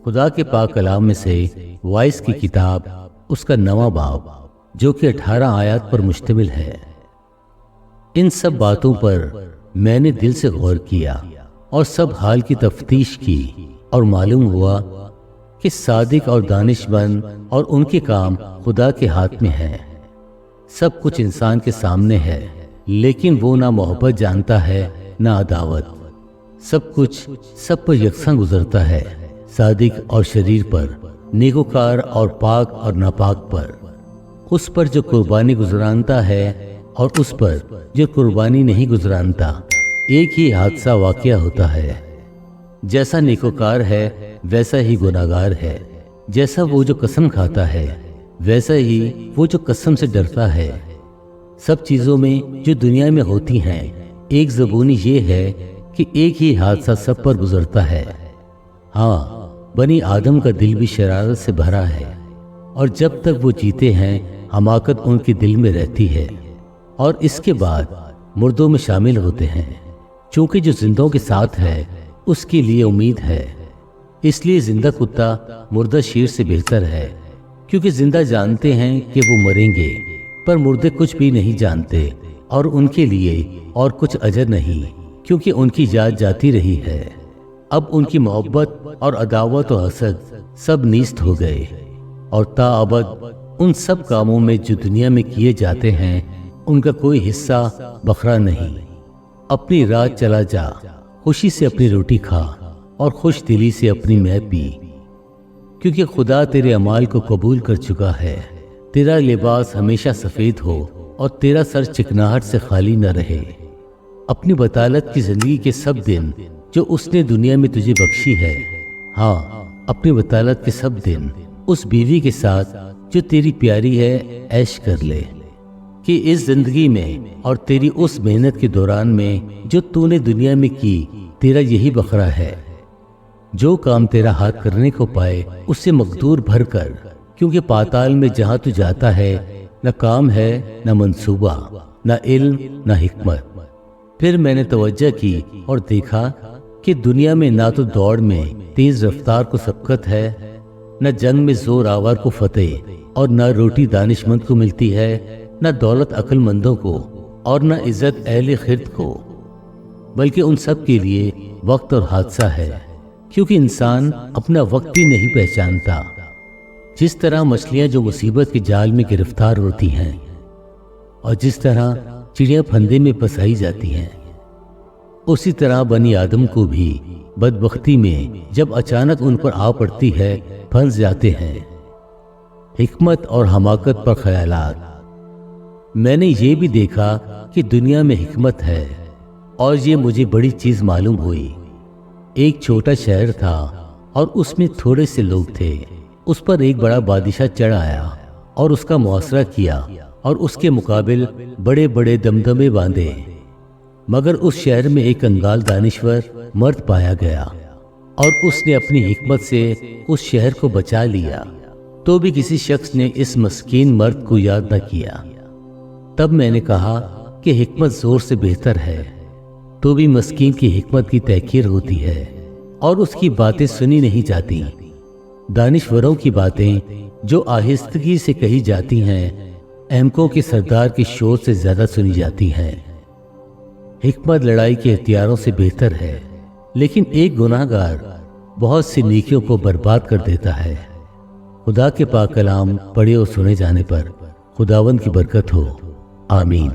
خدا کے پاک کلام میں سے وائس کی کتاب اس کا 9واں باب جو کہ 18 آیات پر مشتمل ہے۔ ان سب باتوں پر میں نے دل سے غور کیا اور سب حال کی تفتیش کی اور معلوم ہوا کہ صادق اور دانش مند اور ان کے کام خدا کے ہاتھ میں ہیں۔ سب کچھ انسان کے سامنے ہے، لیکن وہ نہ محبت جانتا ہے نہ عداوت۔ سب کچھ سب پر یکساں گزرتا ہے، صادق اور شریر پر، نیکوکار اور پاک اور ناپاک پر، اس پر جو قربانی گزرانتا ہے اور اس پر جو قربانی نہیں گزرانتا۔ ایک ہی حادثہ واقعہ ہوتا ہے۔ جیسا نیکوکار ہے ویسا ہی گناہگار ہے، جیسا وہ جو قسم کھاتا ہے ویسا ہی وہ جو قسم سے ڈرتا ہے۔ سب چیزوں میں جو دنیا میں ہوتی ہیں ایک زبونی یہ ہے کہ ایک ہی حادثہ سب پر گزرتا ہے۔ ہاں، بنی آدم کا دل بھی شرارت سے بھرا ہے، اور جب تک وہ جیتے ہیں حماقت ان کے دل میں رہتی ہے، اور اس کے بعد مردوں میں شامل ہوتے ہیں، چونکہ جو زندوں کے ساتھ ہے اس کے لیے امید ہے۔ اس لیے زندہ کتا مردہ شیر سے بہتر ہے، کیونکہ زندہ جانتے ہیں کہ وہ مریں گے، پر مردے کچھ بھی نہیں جانتے، اور ان کے لیے اور کچھ اجر نہیں، کیونکہ ان کی یاد جاتی رہی ہے۔ اب ان کی محبت اور عداوت و حسد سب نیست ہو گئے، اور تا ابد ان سب کاموں میں جو دنیا میں کیے جاتے ہیں ان کا کوئی حصہ بکھرا نہیں۔ اپنی راہ چلا جا، خوشی سے اپنی روٹی کھا اور خوش دلی سے اپنی مے پی، کیونکہ خدا تیرے اعمال کو قبول کر چکا ہے۔ تیرا لباس ہمیشہ سفید ہو اور تیرا سر چکناہٹ سے خالی نہ رہے۔ اپنی بطالت کی زندگی کے سب دن جو اس نے دنیا میں تجھے بخشی ہے، ہاں، اپنی بطالت کے سب دن اس بیوی کے ساتھ جو تیری پیاری ہے عیش کر لے، کہ اس زندگی میں اور تیری اس محنت کے دوران میں جو تو نے دنیا میں کی تیرا یہی بکھرا ہے۔ جو کام تیرا ہاتھ کرنے کو پائے اس سے مقدور بھر کر، کیونکہ پاتال میں جہاں تو جاتا ہے نہ کام ہے نہ منصوبہ، نہ علم نہ حکمت۔ پھر میں نے توجہ کی اور دیکھا کہ دنیا میں نہ تو دوڑ میں تیز رفتار کو سبقت ہے، نہ جنگ میں زور آور کو فتح، اور نہ روٹی دانش مند کو ملتی ہے، نہ دولت عقل مندوں کو، اور نہ عزت اہل خرد کو، بلکہ ان سب کے لیے وقت اور حادثہ ہے، کیونکہ انسان اپنا وقت بھی نہیں پہچانتا۔ جس طرح مچھلیاں جو مصیبت کے جال میں گرفتار ہوتی ہیں، اور جس طرح چڑیاں پھندے میں پھنسائی جاتی ہیں، اسی طرح بنی آدم کو بھی بدبختی میں جب اچانک ان پر آ پڑتی ہے پھنس جاتے ہیں۔ حکمت اور حماقت پر خیالات۔ میں نے یہ بھی دیکھا کہ دنیا میں حکمت ہے، اور یہ مجھے بڑی چیز معلوم ہوئی۔ ایک چھوٹا شہر تھا اور اس میں تھوڑے سے لوگ تھے۔ اس پر ایک بڑا بادشاہ چڑھ آیا اور اس کا محاصرہ کیا اور اس کے مقابل بڑے بڑے دمدمے باندھے، مگر اس شہر میں ایک کنگال دانشور مرد پایا گیا، اور اس نے اپنی حکمت سے اس شہر کو بچا لیا۔ تو بھی کسی شخص نے اس مسکین مرد کو یاد نہ کیا۔ تب میں نے کہا کہ حکمت زور سے بہتر ہے، تو بھی مسکین کی حکمت کی تحقیر ہوتی ہے اور اس کی باتیں سنی نہیں جاتی۔ دانشوروں کی باتیں جو آہستگی سے کہی جاتی ہیں احمقوں کے سردار کی شور سے زیادہ سنی جاتی ہیں۔ حکمت لڑائی کے ہتھیاروں سے بہتر ہے، لیکن ایک گناہ گار بہت سی نیکیوں کو برباد کر دیتا ہے۔ خدا کے پاک کلام پڑھے اور سنے جانے پر خداوند کی برکت ہو، آمین۔